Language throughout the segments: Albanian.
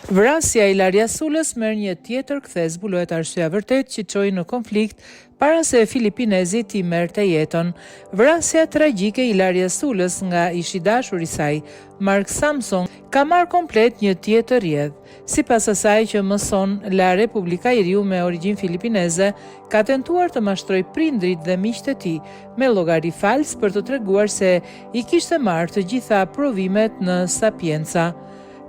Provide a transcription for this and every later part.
Vrasja e Ilaria Sulës merr një tjetër kthes, zbulohet arsyeja vërtet që çoi në konflikt para se filipinezi t'i merrte jetën. Vrasja tragjike e Ilaria Sulës nga ish i dashuri i saj, Mark Samson, ka marrë komplet një tjetër rrjedh. Sipas asaj që mëson, La Republika e Riu me origjinë filipineze ka tentuar të mashtrojë prindrit dhe miqtë e tij me llogari fals për të treguar se i kishte marrë të gjitha provimet në Sapienza.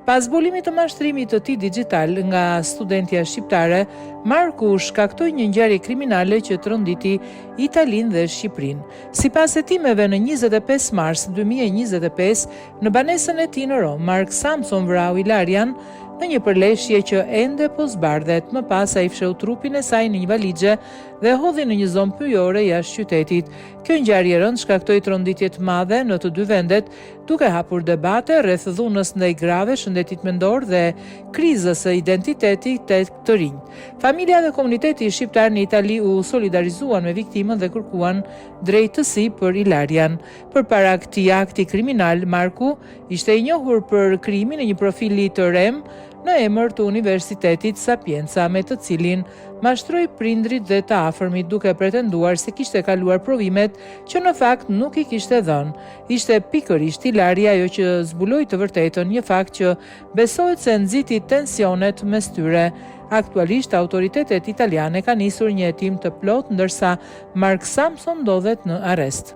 Pas zbulimit të mashtrimit të tij digjital nga studentja shqiptare, Marku shkaktoi një ngjarje kriminale që tronditi Italinë dhe Shqipërinë. Sipas hetimeve në 25 mars 2025, në banesën e tij në Rom, Mark Samson vrau Ilarian në një përleshje që ende po zbardhet. Më pas ai fsheu trupin e saj në një valixhe dhe hodhi në një zonë pyjore jashtë qytetit. Kjo ngjarje e rëndë shkaktoi tronditje të madhe në të dy vendet, duke hapur debate rreth dhunës ndaj grave, shëndetit mendor dhe krizës së identitetit të rinj. Familja dhe komuniteti shqiptar në Itali u solidarizuan me viktimën dhe kërkuan drejtësi për Ilarian. Përpara këtij akti kriminal, Marku ishte i njohur për krijimin e një profili të rem në emër të Universitetit Sapienza, me të cilin mashtroi prindrit dhe të afërmit, duke pretenduar se kishte kaluar provimet që në fakt nuk i kishte dhënë. Ishte pikërisht Ilaria ajo që zbuloi të vërtetën, një fakt që besohet se nxiti tensionet mes tyre. Aktualisht autoritetet italiane kanë nisur një hetim të plot, ndërsa Mark Samson ndodhet në arrest.